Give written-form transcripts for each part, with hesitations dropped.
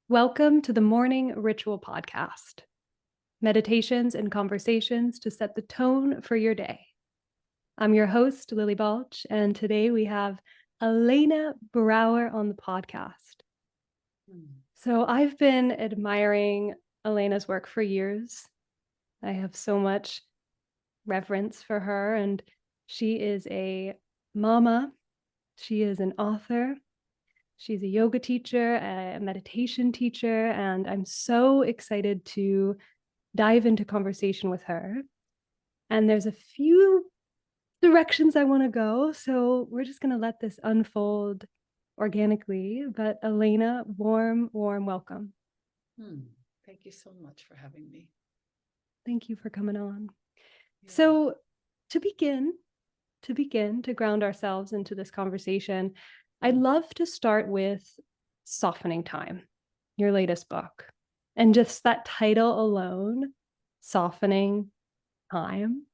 Welcome to the Morning Ritual Podcast, meditations and conversations to set the tone for your day. I'm your host, Lily Balch, and today we have Elena Brower on the podcast. So I've been admiring Elena's work for years. I have so much reverence for her, and she is a mama. She is an author. She's a yoga teacher, a meditation teacher, and I'm so excited to dive into conversation with her. And there's a few directions I want to go, so we're just going to let this unfold organically. But Elena, warm welcome. Thank you so much for having me. Thank you for coming on. Yeah. So to begin, to ground ourselves into this conversation, I'd love to start with Softening Time, your latest book. And just that title alone, Softening Time,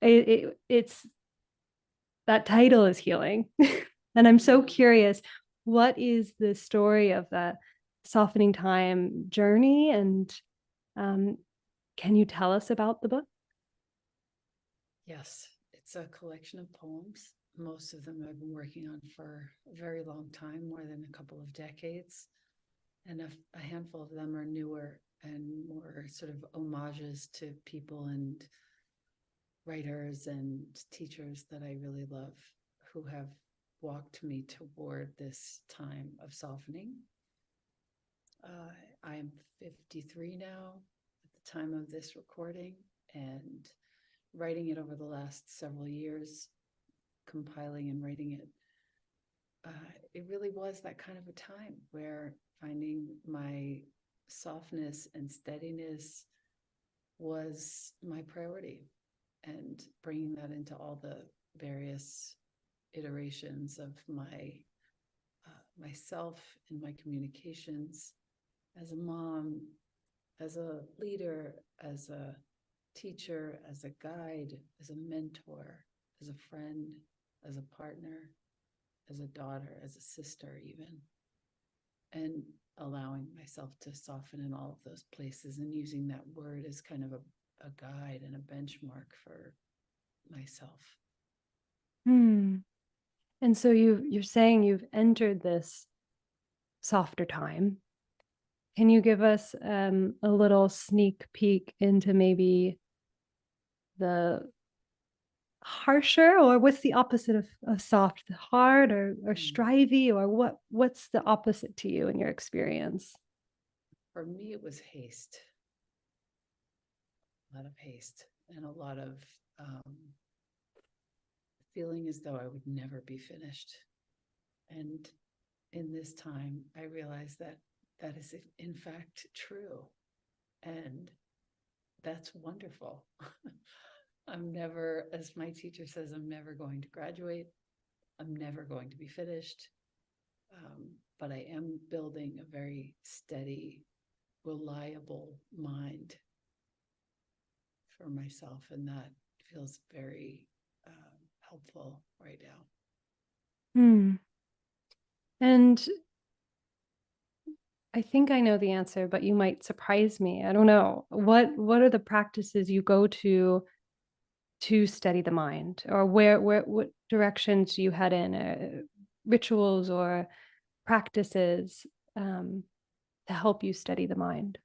it's that title is healing. And I'm so curious, what is the story of that Softening Time journey? And can you tell us about the book? Yes, it's a collection of poems. Most of them I've been working on for a very long time, more than a couple of decades. And a handful of them are newer and more sort of homages to people and writers and teachers that I really love who have walked me toward this time of softening. I'm 53 now at the time of this recording, and writing it over the last several years, compiling and writing it, it really was that kind of a time where finding my softness and steadiness was my priority, and bringing that into all the various iterations of myself in my communications as a mom, as a leader, as a teacher, as a guide, as a mentor, as a friend, as a partner, as a daughter, as a sister, even. And allowing myself to soften in all of those places and using that word as kind of a guide and a benchmark for myself. And so you're saying you've entered this softer time. Can you give us a little sneak peek into maybe the harsher, or what's the opposite of soft, hard or strivey, or what's the opposite to you in your experience? For me, it was haste. A lot of haste and a lot of feeling as though I would never be finished. And in this time, I realized that that is in fact true. And that's wonderful. I'm never, as my teacher says, I'm never going to graduate. I'm never going to be finished. But I am building a very steady, reliable mind for myself. And that feels very helpful right now. And I think I know the answer, but you might surprise me. I don't know. What are the practices you go to steady the mind, or what directions do you head in, rituals or practices to help you steady the mind?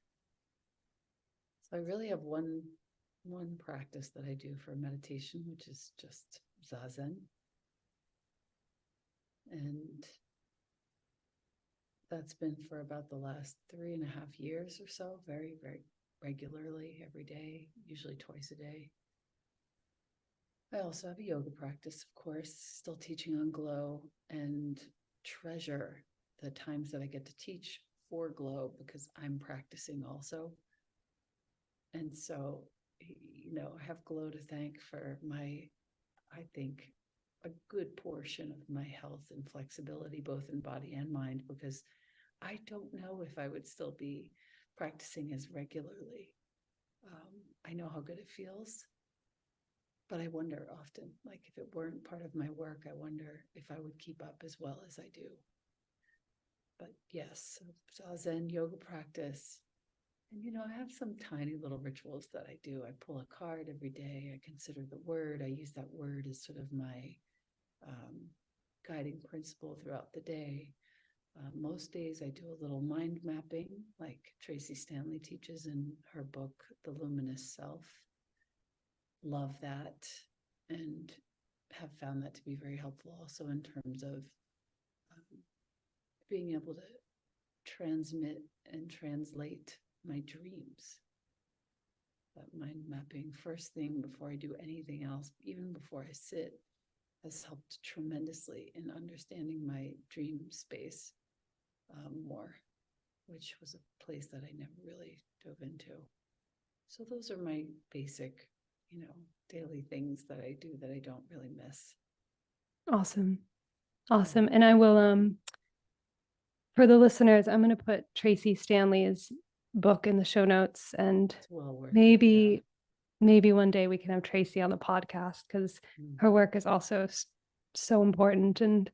So I really have one practice that I do for meditation, which is just zazen. And that's been for about the last 3.5 years or so, very, very regularly, every day, usually twice a day. I also have a yoga practice, of course, still teaching on Glow, and treasure the times that I get to teach for Glow because I'm practicing also. And so, I have Glow to thank for I think, a good portion of my health and flexibility, both in body and mind, because I don't know if I would still be practicing as regularly. I know how good it feels, but I wonder often, like if it weren't part of my work, I wonder if I would keep up as well as I do. But yes, Zazen yoga practice. And, I have some tiny little rituals that I do. I pull a card every day. I consider the word. I use that word as sort of my guiding principle throughout the day. Most days I do a little mind mapping, like Tracy Stanley teaches in her book, The Luminous Self. Love that, and have found that to be very helpful also in terms of being able to transmit and translate my dreams. That mind mapping first thing before I do anything else, even before I sit, has helped tremendously in understanding my dream space more, which was a place that I never really dove into. So those are my basic, daily things that I do that I don't really miss. Awesome. Awesome. And I will, for the listeners, I'm going to put Tracy Stanley's book in the show notes, and well worth maybe one day we can have Tracy on the podcast, because her work is also so important. And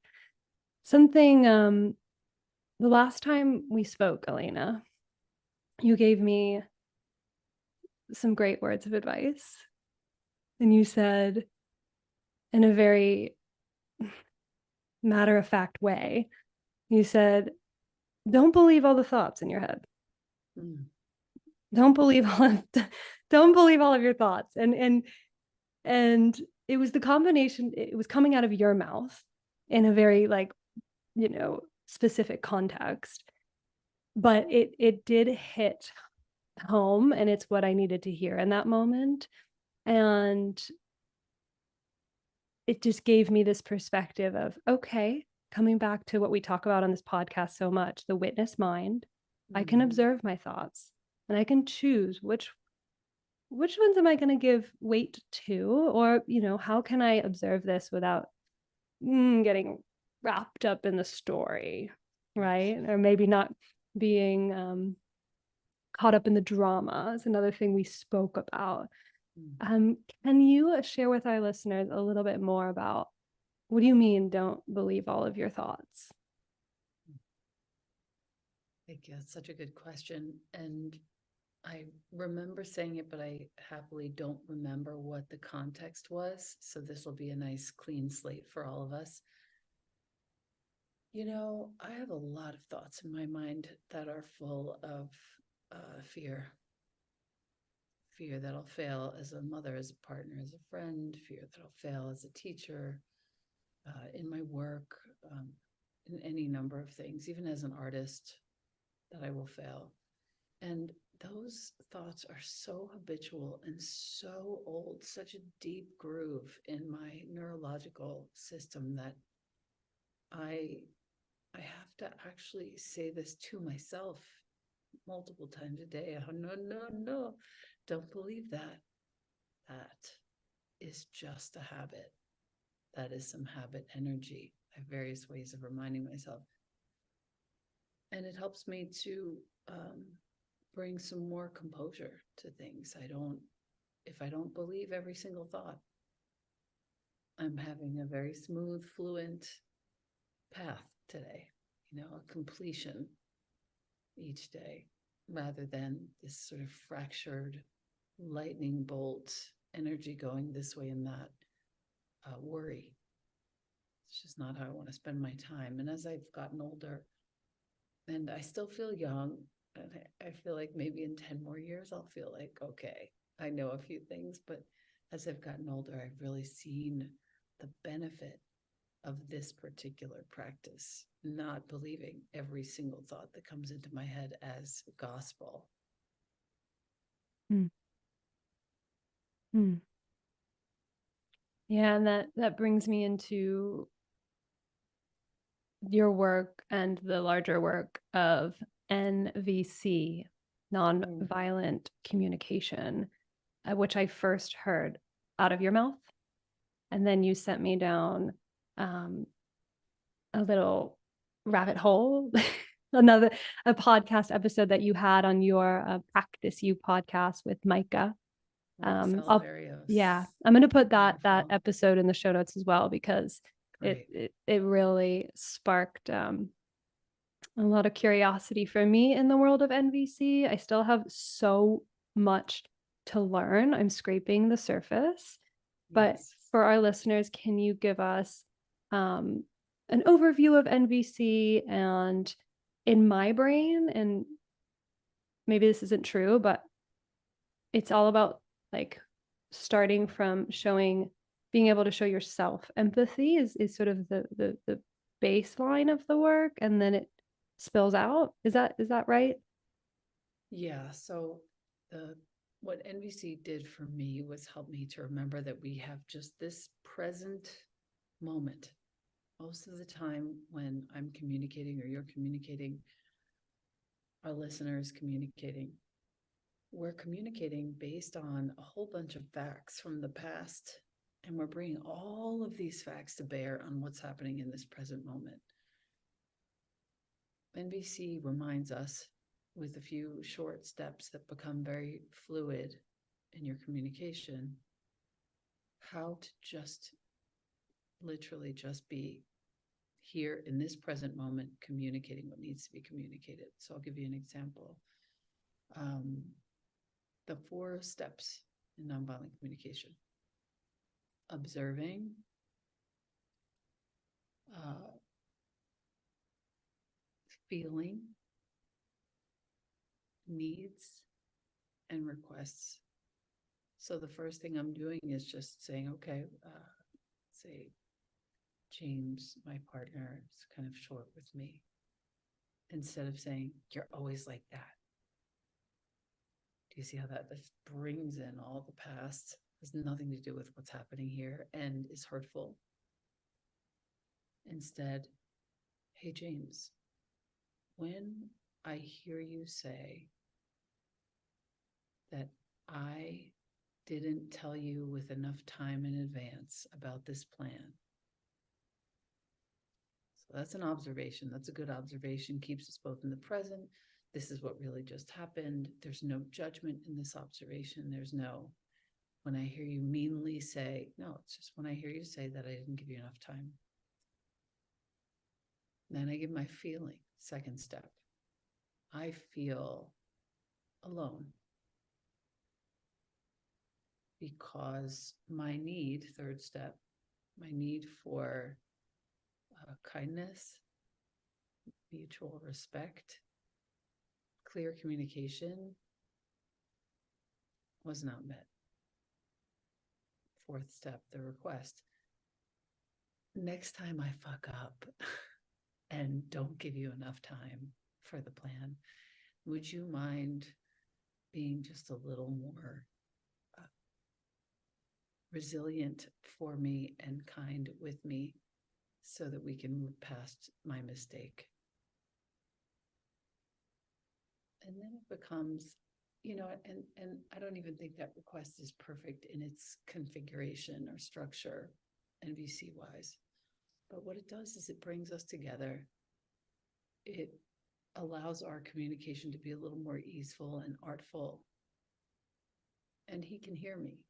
something, the last time we spoke, Elena, you gave me some great words of advice. And you said, in a very matter-of-fact way, you said, don't believe all the thoughts in your head. Don't believe all of your thoughts. And it was the combination, it was coming out of your mouth in a very specific context, but it did hit home, and it's what I needed to hear in that moment. And it just gave me this perspective of, okay, coming back to what we talk about on this podcast so much, the witness mind, I can observe my thoughts, and I can choose which ones am I going to give weight to, or, how can I observe this without getting wrapped up in the story, right? Or maybe not being caught up in the drama is another thing we spoke about. Can you share with our listeners a little bit more about, what do you mean, don't believe all of your thoughts? Thank you. That's such a good question. And I remember saying it, but I happily don't remember what the context was. So this will be a nice clean slate for all of us. I have a lot of thoughts in my mind that are full of fear. Fear that I'll fail as a mother, as a partner, as a friend. Fear that I'll fail as a teacher, in my work, in any number of things, even as an artist, that I will fail. And those thoughts are so habitual and so old, such a deep groove in my neurological system that I have to actually say this to myself multiple times a day. Oh, no, don't believe that. That is just a habit. That is some habit energy. I have various ways of reminding myself. And it helps me to bring some more composure to things. If I don't believe every single thought, I'm having a very smooth, fluent path today, a completion each day, rather than this sort of fractured lightning bolt energy going this way and that, worry. It's just not how I want to spend my time. And as I've gotten older, and I still feel young, and I feel like maybe in 10 more years, I'll feel like, okay, I know a few things. But as I've gotten older, I've really seen the benefit of this particular practice, not believing every single thought that comes into my head as gospel. Yeah, and that brings me into your work and the larger work of NVC, nonviolent communication, which I first heard out of your mouth. And then you sent me down a little rabbit hole, a podcast episode that you had on your Practice You podcast with Micah. I'm going to put that episode in the show notes as well, because it really sparked a lot of curiosity for me in the world of NVC. I still have so much to learn. I'm scraping the surface. But Yes. for our listeners, can you give us an overview of NVC? And in my brain, and maybe this isn't true, but it's all about like starting from being able to show yourself empathy is sort of the baseline of the work, and then it spills out. Is that right? Yeah. So the what NVC did for me was help me to remember that we have just this present moment. Most of the time when I'm communicating or you're communicating, our listeners communicating, we're communicating based on a whole bunch of facts from the past. And we're bringing all of these facts to bear on what's happening in this present moment. NVC reminds us with a few short steps that become very fluid in your communication, how to just literally just be here in this present moment, communicating what needs to be communicated. So I'll give you an example. The 4 steps in nonviolent communication: observing, feeling, needs, and requests. So the first thing I'm doing is just saying, okay, say James, my partner, is kind of short with me. Instead of saying, you're always like that. Do you see how that brings in all the past? Has nothing to do with what's happening here and is hurtful. Instead, hey, James, when I hear you say that I didn't tell you with enough time in advance about this plan. So that's an observation. That's a good observation. Keeps us both in the present. This is what really just happened. There's no judgment in this observation. There's no, when I hear you meanly say, no, it's just when I hear you say that I didn't give you enough time. Then I give my feeling, second step. I feel alone because my need, third step, my need for kindness, mutual respect, clear communication was not met. Fourth step, the request. Next time I fuck up and don't give you enough time for the plan, would you mind being just a little more resilient for me and kind with me so that we can move past my mistake? And then it becomes, and I don't even think that request is perfect in its configuration or structure, NVC wise. But what it does is it brings us together. It allows our communication to be a little more easeful and artful. And he can hear me.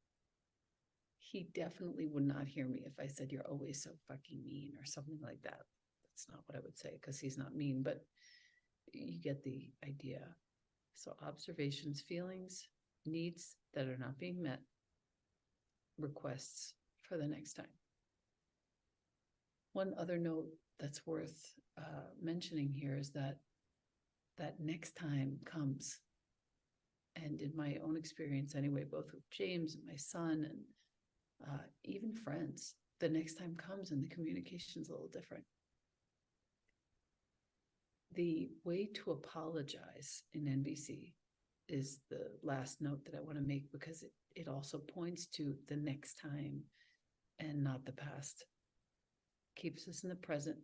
He definitely would not hear me if I said, you're always so fucking mean or something like that. That's not what I would say because he's not mean, but you get the idea. So observations, feelings, needs that are not being met, requests for the next time. One other note that's worth mentioning here is that next time comes. And in my own experience anyway, both with James and my son and even friends, the next time comes and the communication's a little different. The way to apologize in NVC is the last note that I want to make because it also points to the next time and not the past. Keeps us in the present,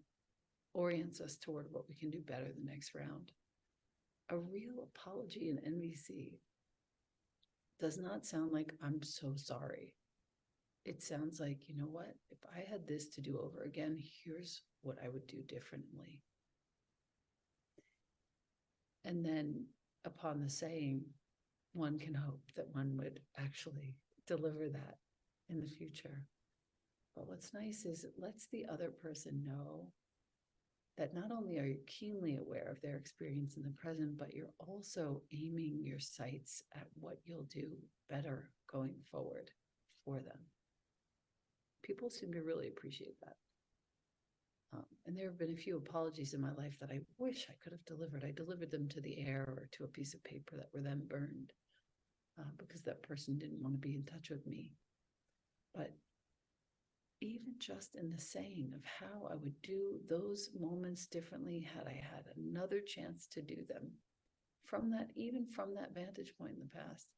orients us toward what we can do better the next round. A real apology in NVC does not sound like I'm so sorry. It sounds like, you know what, if I had this to do over again, here's what I would do differently. And then upon the saying, one can hope that one would actually deliver that in the future. But what's nice is it lets the other person know that not only are you keenly aware of their experience in the present, but you're also aiming your sights at what you'll do better going forward for them. People seem to really appreciate that. And there have been a few apologies in my life that I wish I could have delivered. I delivered them to the air or to a piece of paper that were then burned because that person didn't want to be in touch with me. But even just in the saying of how I would do those moments differently had I had another chance to do them from that, even from that vantage point in the past,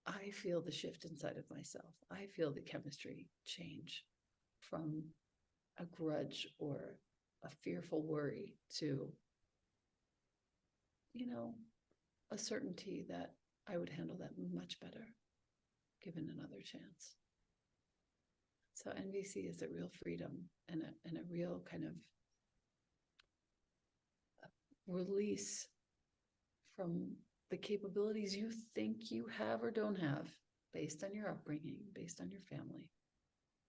I feel the shift inside of myself. I feel the chemistry change from a grudge or a fearful worry to, a certainty that I would handle that much better given another chance. So NVC is a real freedom and a real kind of release from the capabilities you think you have or don't have based on your upbringing, based on your family,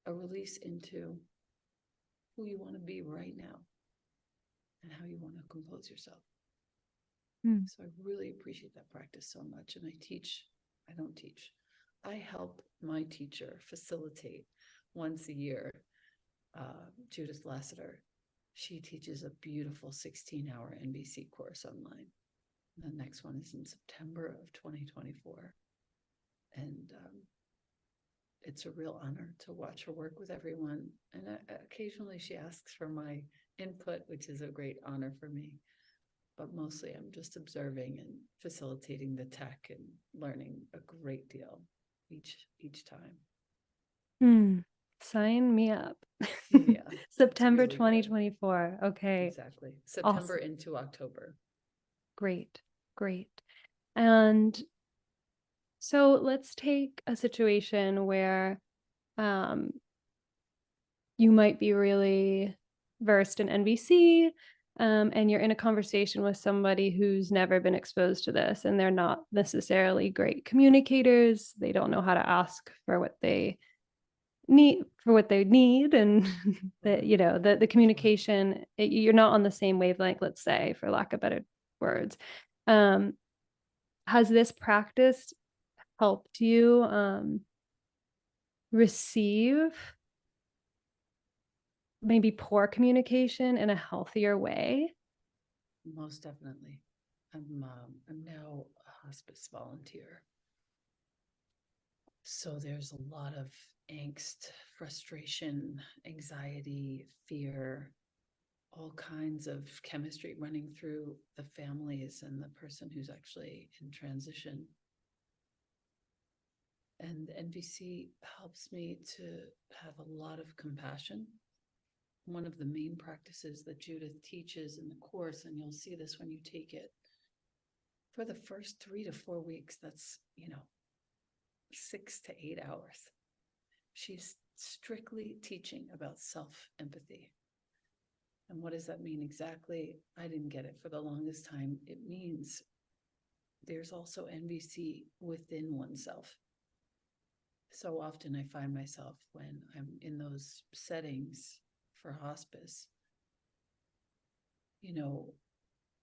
a release into who you want to be right now and how you want to compose yourself. So I really appreciate that practice so much. And I help my teacher facilitate once a year, Judith Lassiter. She teaches a beautiful 16-hour NVC course online. The next one is in September of 2024. And it's a real honor to watch her work with everyone. And occasionally she asks for my input, which is a great honor for me. But mostly I'm just observing and facilitating the tech and learning a great deal each time. Sign me up. Yeah. September really 2024. Good. Okay. Exactly. September Awesome. into October. Great. And so let's take a situation where you might be really versed in NVC, and you're in a conversation with somebody who's never been exposed to this, and they're not necessarily great communicators. They don't know how to ask for what they need, and the communication, you're not on the same wavelength, let's say, for lack of better words. Has this practice helped you receive maybe poor communication in a healthier way? Most definitely. I'm now a hospice volunteer. So there's a lot of angst, frustration, anxiety, fear, all kinds of chemistry running through the families and the person who's actually in transition. And NVC helps me to have a lot of compassion. One of the main practices that Judith teaches in the course, and you'll see this when you take it, for the first 3 to 4 weeks, that's, 6 to 8 hours. She's strictly teaching about self-empathy. And what does that mean exactly? I didn't get it for the longest time. It means there's also NVC within oneself. So often I find myself when I'm in those settings for hospice,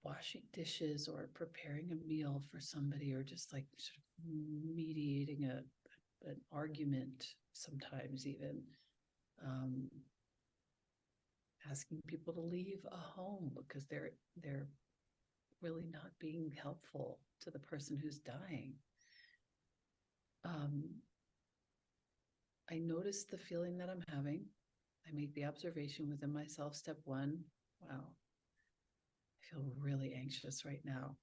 washing dishes or preparing a meal for somebody, or just like sort of mediating an argument, sometimes even asking people to leave a home because they're really not being helpful to the person who's dying. I notice the feeling that I'm having. I make the observation within myself. Step 1, wow, I feel really anxious right now.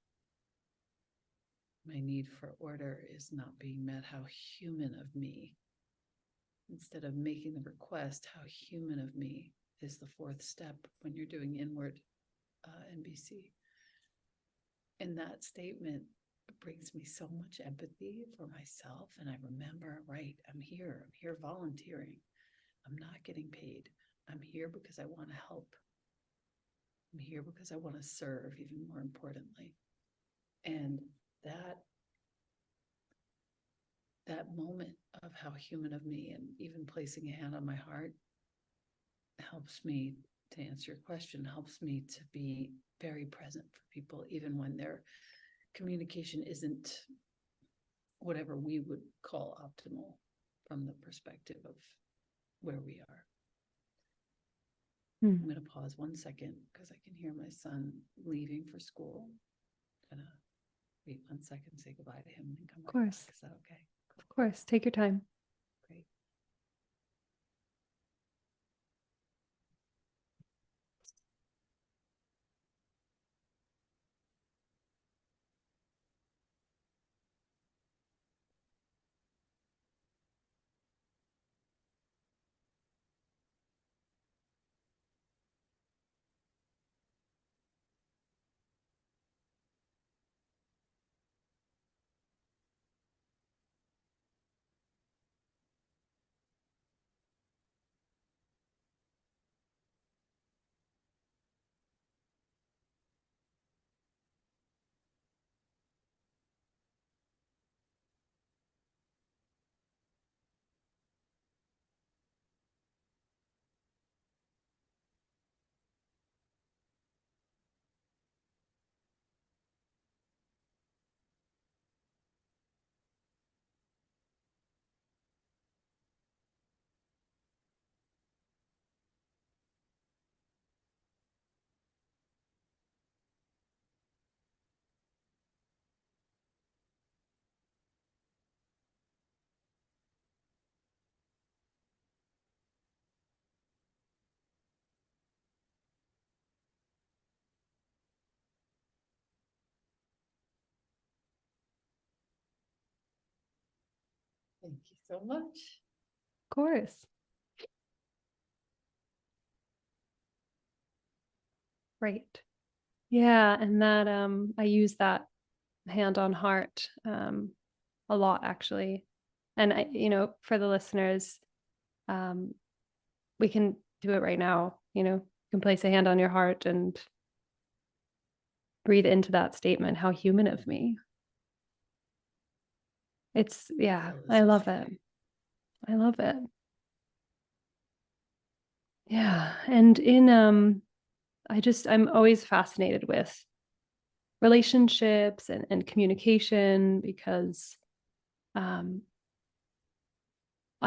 My need for order is not being met. How human of me. Instead of making the request, how human of me is the 4th step when you're doing inward NVC. And that statement brings me so much empathy for myself. And I remember, right, I'm here volunteering. I'm not getting paid. I'm here because I want to help. I'm here because I want to serve, even more importantly. And that moment of how human of me, and even placing a hand on my heart, helps me to answer your question, helps me to be very present for people, even when their communication isn't whatever we would call optimal from the perspective of where we are. I'm going to pause 1 second because I can hear my son leaving for school. I'm going to wait 1 second, say goodbye to him, and come Of course. back. Is that okay? Of course. Take your time. Great. Thank you so much. Of course. Right. Yeah. And that, I use that hand on heart, a lot actually. And I, for the listeners, we can do it right now. You can place a hand on your heart and breathe into that statement. How human of me. Yeah, I love it. I love it. Yeah. And I'm always fascinated with relationships and communication because I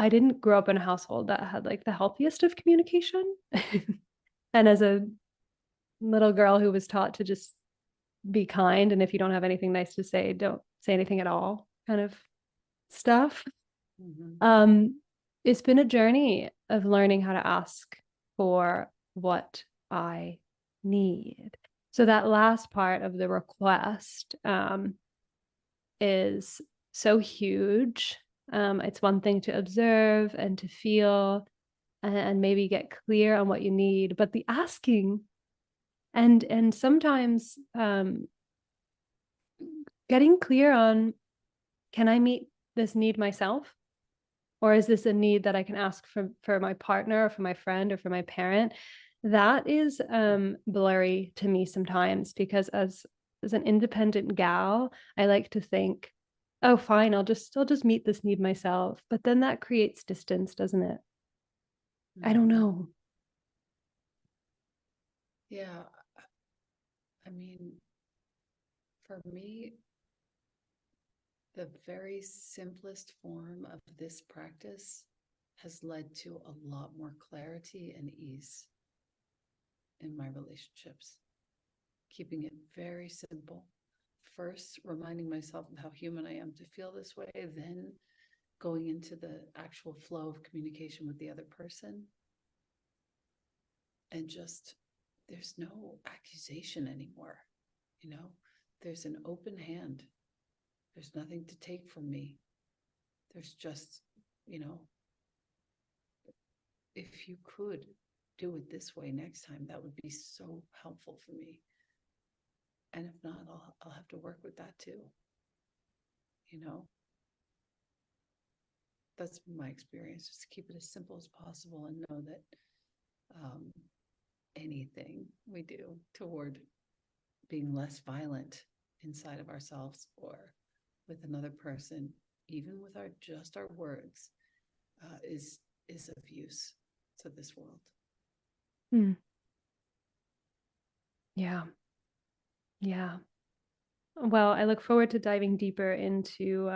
didn't grow up in a household that had like the healthiest of communication. And as a little girl who was taught to just be kind, and if you don't have anything nice to say, don't say anything at all, kind of stuff. It's been a journey of learning how to ask for what I need. So that last part of the request is so huge. It's one thing to observe and to feel and maybe get clear on what you need, but the asking and sometimes getting clear on, can I meet this need myself? Or is this a need that I can ask for my partner or for my friend or for my parent? That is blurry to me sometimes because as an independent gal, I like to think, oh, fine, I'll just meet this need myself. But then that creates distance, doesn't it? I don't know. Yeah. I mean, for me, the very simplest form of this practice has led to a lot more clarity and ease in my relationships. Keeping it very simple. First, reminding myself of how human I am to feel this way, then going into the actual flow of communication with the other person. And just, there's no accusation anymore. There's an open hand. There's nothing to take from me. There's just, if you could do it this way next time, that would be so helpful for me. And if not, I'll have to work with that too. That's been my experience, just to keep it as simple as possible and know that anything we do toward being less violent inside of ourselves or with another person, even with our words, is of use to this world. Yeah. Yeah. Well, I look forward to diving deeper into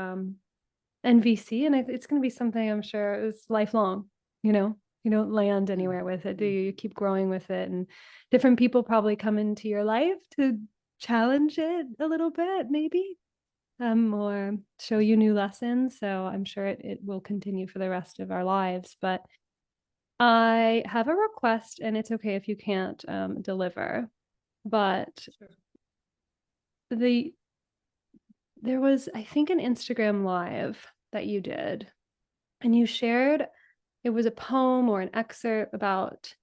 NVC, and it's going to be something I'm sure is lifelong. You don't land anywhere with it, do you? You keep growing with it, and different people probably come into your life to challenge it a little bit, maybe, or show you new lessons. So I'm sure it will continue for the rest of our lives. But I have a request, and it's okay if you can't deliver. But Sure. the there was, I think, an Instagram live that you did, and you shared, it was a poem or an excerpt about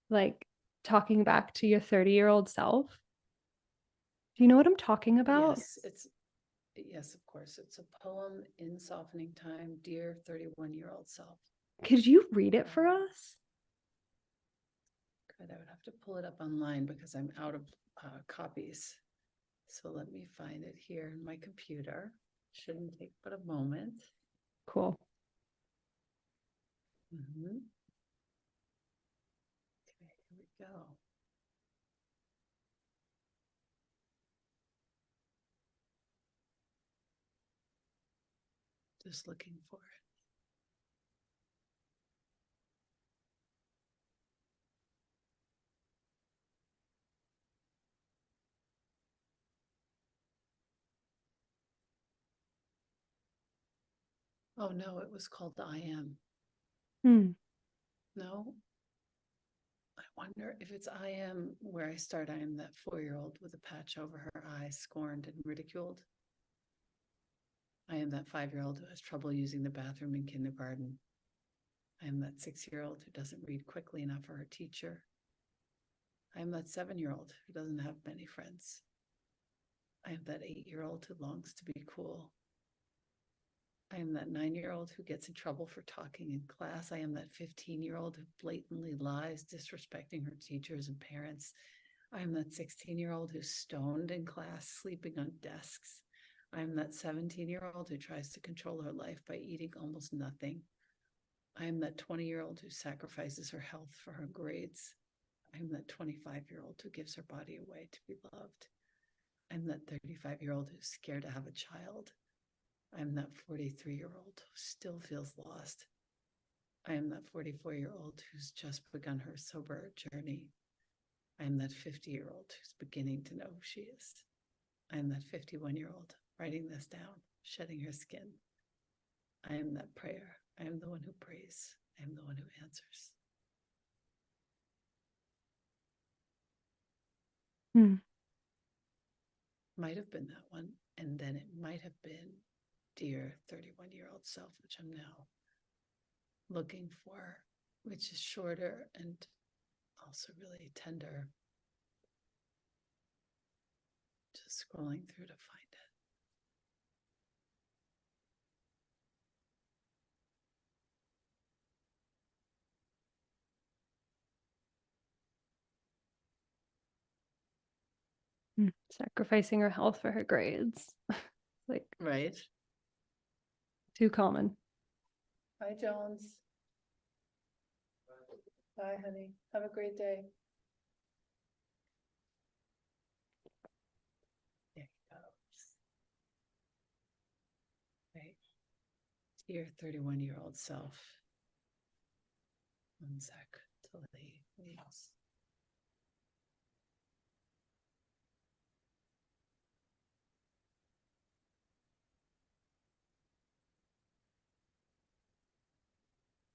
like talking back to your 30-year-old self. Do you know what I'm talking about? Yes, of course. It's a poem in softening time, dear 31-year-old self. Could you read it for us? Good. I would have to pull it up online because I'm out of copies. So let me find it here in my computer. Shouldn't take but a moment. Cool. Okay, here we go. Just looking for it. Oh no, it was called I Am. No, I wonder if it's I Am where I start. I am that 4-year-old with a patch over her eye, scorned and ridiculed. I am that 5-year-old who has trouble using the bathroom in kindergarten. I am that 6-year-old who doesn't read quickly enough for her teacher. I am that 7-year-old who doesn't have many friends. I am that 8-year-old who longs to be cool. I am that 9-year-old who gets in trouble for talking in class. I am that 15-year-old who blatantly lies, disrespecting her teachers and parents. I am that 16-year-old who's stoned in class, sleeping on desks. I am that 17-year-old who tries to control her life by eating almost nothing. I am that 20-year-old who sacrifices her health for her grades. I am that 25-year-old who gives her body away to be loved. I am that 35-year-old who's scared to have a child. I am that 43-year-old who still feels lost. I am that 44-year-old who's just begun her sober journey. I am that 50-year-old who's beginning to know who she is. I am that 51-year-old writing this down, shedding her skin. I am that prayer. I am the one who prays. I am the one who answers. Might have been that one. And then it might have been dear 31-year-old self, which I'm now looking for, which is shorter and also really tender. Just scrolling through to find it. Sacrificing her health for her grades. Like, Right. too common. Hi, Jones. Bye, honey. Have a great day. There you go. Right. Dear 31-year-old self. One sec till he leaves.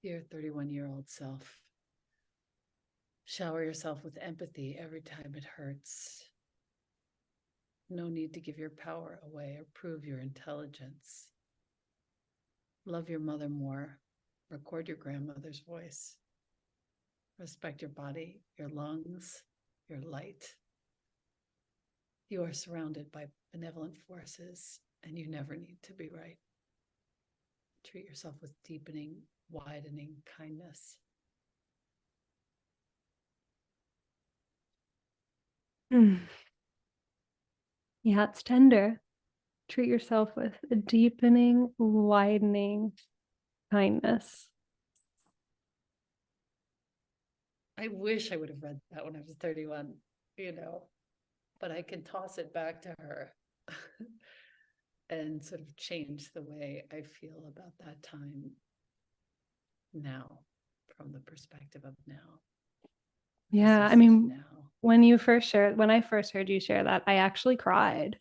Dear 31-year-old self. Shower yourself with empathy every time it hurts. No need to give your power away or prove your intelligence. Love your mother more. Record your grandmother's voice. Respect your body, your lungs, your light. You are surrounded by benevolent forces, and you never need to be right. Treat yourself with deepening, widening kindness. Yeah, it's tender. Treat yourself with a deepening, widening kindness. I wish I would have read that when I was 31, you know. but I can toss it back to her and sort of change the way I feel about that time now, from the perspective of now. Yeah. I mean, when I first heard you share that, I actually cried.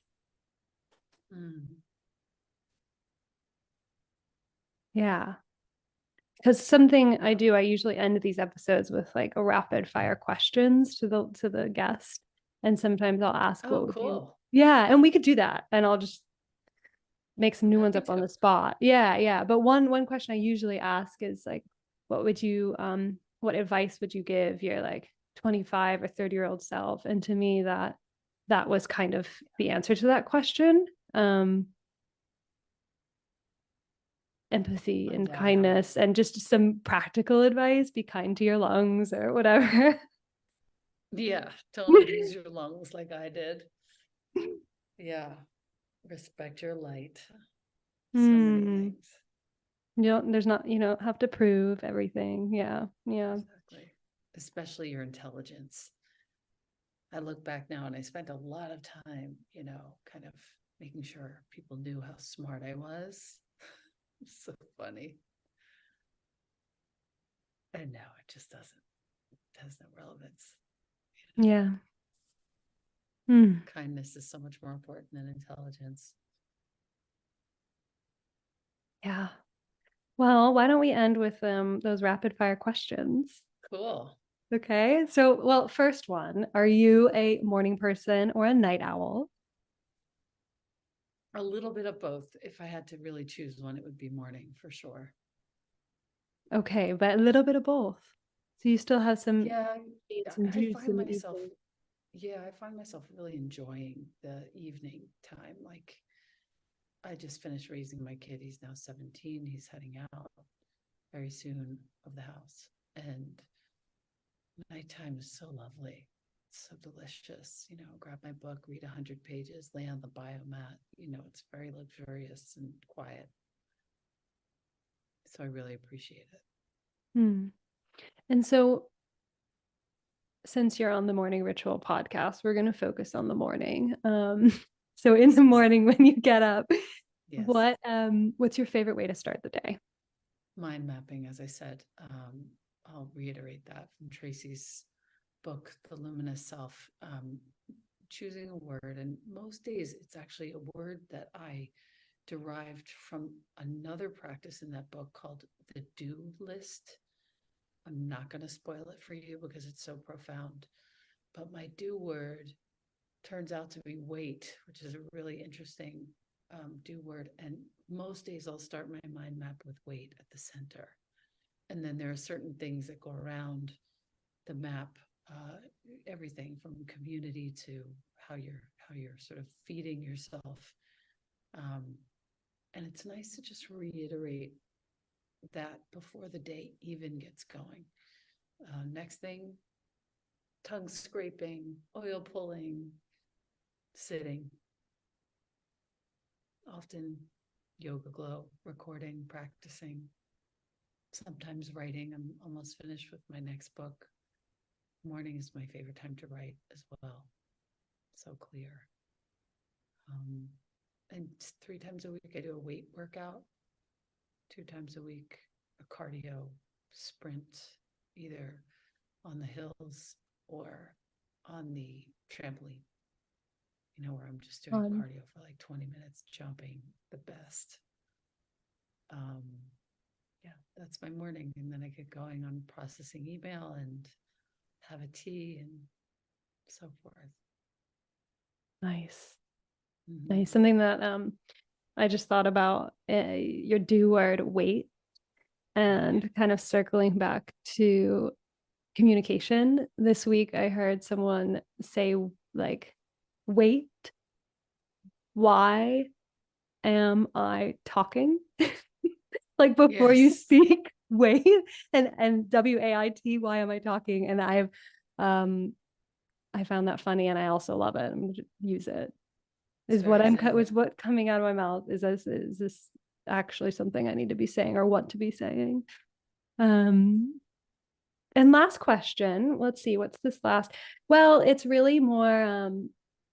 Yeah. Because something I do, I usually end these episodes with like a rapid fire questions to the guest. And sometimes I'll ask, what would you? Yeah, and we could do that. And I'll just make some new ones up on the spot. Yeah, yeah. But one question I usually ask is like, what advice would you give your like 25 or 30-year-old self? And to me, that was kind of the answer to that question. Empathy and kindness and just some practical advice. Be kind to your lungs or whatever. Yeah, don't abuse your lungs like I did. Yeah, respect your light. So many things. You don't have to prove everything. Yeah, yeah. Exactly. Especially your intelligence. I look back now and I spent a lot of time, kind of making sure people knew how smart I was. It's so funny. And now it just has no relevance. Yeah. Kindness is so much more important than intelligence. Yeah. Well, why don't we end with those rapid fire questions? Cool. Okay. So, well, first one, are you a morning person or a night owl? A little bit of both. If I had to really choose one, it would be morning for sure. Okay, but a little bit of both. So you still have some juice in the evening. Yeah, I find myself really enjoying the evening time. Like, I just finished raising my kid. He's now 17. He's heading out very soon of the house. And nighttime is so lovely. It's so delicious. Grab my book, read 100 pages, lay on the biomat. It's very luxurious and quiet. So I really appreciate it. And so, since you're on the Morning Ritual podcast, we're going to focus on the morning. So in the morning when you get up, yes. What's your favorite way to start the day? Mind mapping, as I said. I'll reiterate that from Tracy's book, The Luminous Self. Choosing a word, and most days it's actually a word that I derived from another practice in that book called the do list. I'm not going to spoil it for you because it's so profound, but my do word turns out to be wait, which is a really interesting do word. And most days I'll start my mind map with wait at the center. And then there are certain things that go around the map, everything from community to how you're sort of feeding yourself. And it's nice to just reiterate that before the day even gets going. Next thing, tongue scraping, oil pulling, sitting. Often yoga glow, recording, practicing, sometimes writing. I'm almost finished with my next book. Morning is my favorite time to write as well. So clear. And 3 times a week, I do a weight workout. 2 times a week, a cardio sprint, either on the hills or on the trampoline, where I'm just doing cardio for like 20 minutes, jumping the best. Yeah, that's my morning. And then I get going on processing email and have a tea and so forth. Nice. Nice. Something that I just thought about your do word wait, and kind of circling back to communication. This week I heard someone say like, wait, why am I talking? Like before you speak, wait, and WAIT, why am I talking? And I found that funny, and I also love it. I'm going to use it. Is what coming out of my mouth? Is this actually something I need to be saying or want to be saying? And last question. Let's see. What's this last? Well, it's really more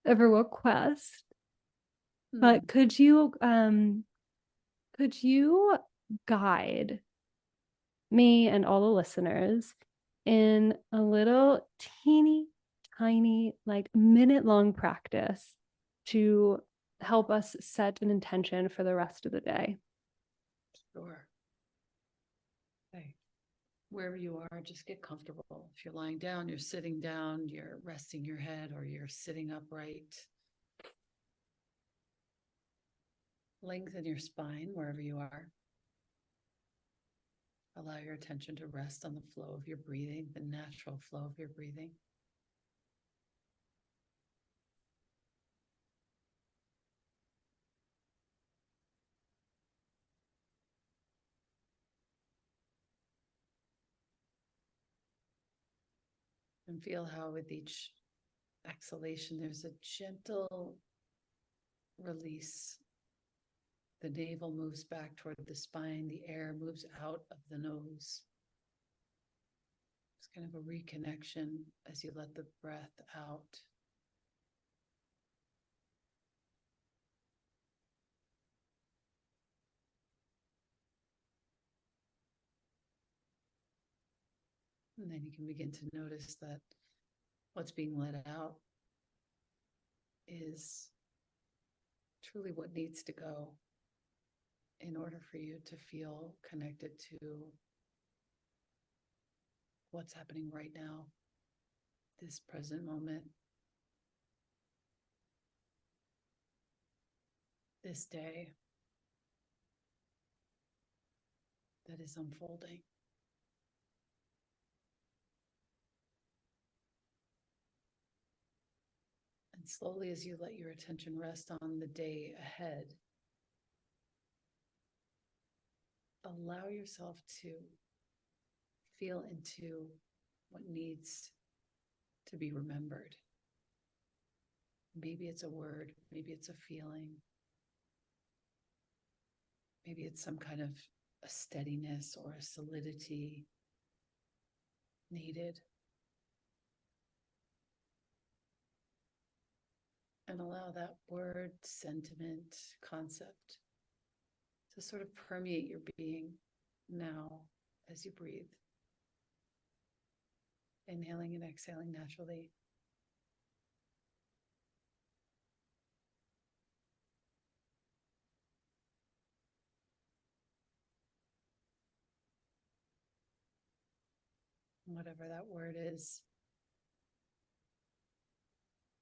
of a request, but Hmm. could you guide me and all the listeners in a little teeny tiny, like minute long practice to help us set an intention for the rest of the day? Sure. Okay. Wherever you are, just get comfortable. If you're lying down, you're sitting down, you're resting your head, or you're sitting upright. Lengthen your spine wherever you are. Allow your attention to rest on the flow of your breathing, the natural flow of your breathing. And feel how with each exhalation, there's a gentle release. The navel moves back toward the spine. The air moves out of the nose. It's kind of a reconnection as you let the breath out. And then you can begin to notice that what's being let out is truly what needs to go in order for you to feel connected to what's happening right now, this present moment, this day that is unfolding. And slowly, as you let your attention rest on the day ahead, allow yourself to feel into what needs to be remembered. Maybe it's a word, maybe it's a feeling, maybe it's some kind of a steadiness or a solidity needed. And allow that word, sentiment, concept to sort of permeate your being now as you breathe. Inhaling and exhaling naturally. Whatever that word is,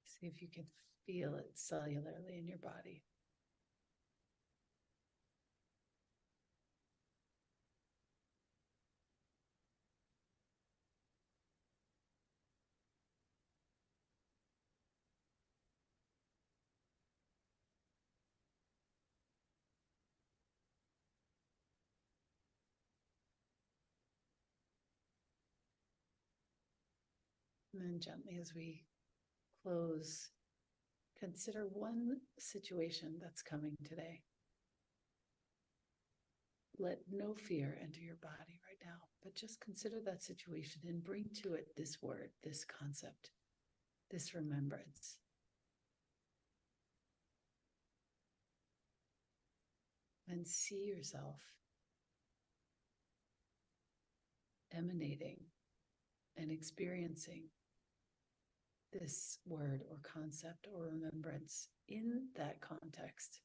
see if you can feel it cellularly in your body. And then gently, as we close, consider one situation that's coming today. Let no fear enter your body right now, but just consider that situation and bring to it this word, this concept, this remembrance. And see yourself emanating and experiencing this word or concept or remembrance in that context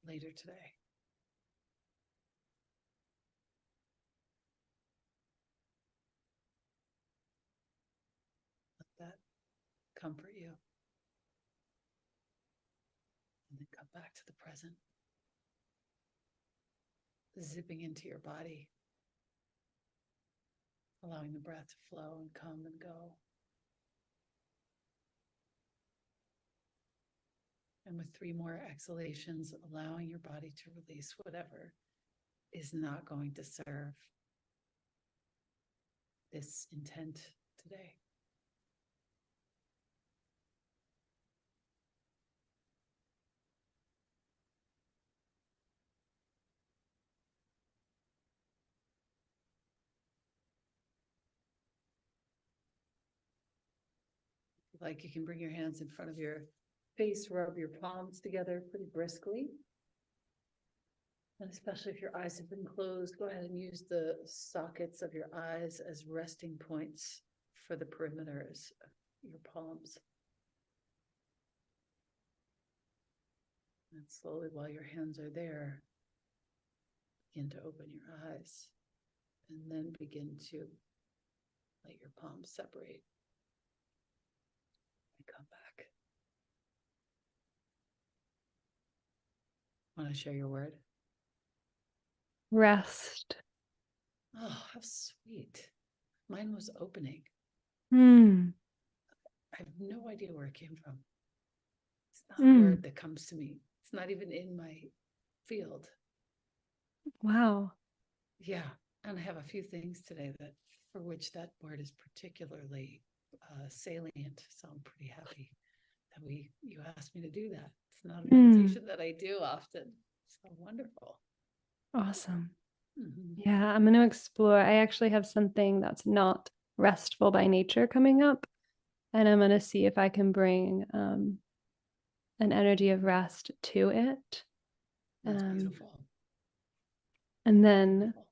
later today. Let that comfort you. And then come back to the present, zipping into your body, allowing the breath to flow and come and go. And with 3 more exhalations, allowing your body to release whatever is not going to serve this intent today. Like, you can bring your hands in front of your face, rub your palms together pretty briskly. And especially if your eyes have been closed, go ahead and use the sockets of your eyes as resting points for the perimeters of your palms. And slowly, while your hands are there, begin to open your eyes and then begin to let your palms separate and come back. Want to share your word? Rest. Oh, how sweet. Mine was opening. Hmm. I have no idea where it came from. It's not a Mm. word that comes to me. It's not even in my field. Wow. Yeah. And I have a few things today that for which that word is particularly salient. So I'm pretty happy that you asked me to do that. It's not a meditation that I do often. So wonderful. Awesome. Mhm. Yeah, I'm going to explore. I actually have something that's not restful by nature coming up, and I'm going to see if I can bring an energy of rest to it. That's beautiful. And then Beautiful.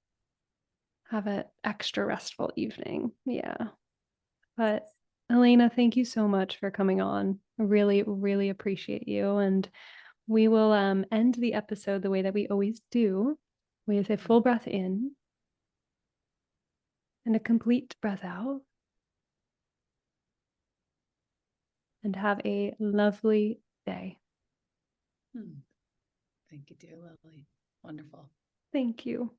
have an extra restful evening. Yeah. But Elena, thank you so much for coming on. I really, really appreciate you. And we will end the episode the way that we always do, with a full breath in and a complete breath out. And have a lovely day. Thank you, dear Lily. Wonderful. Thank you.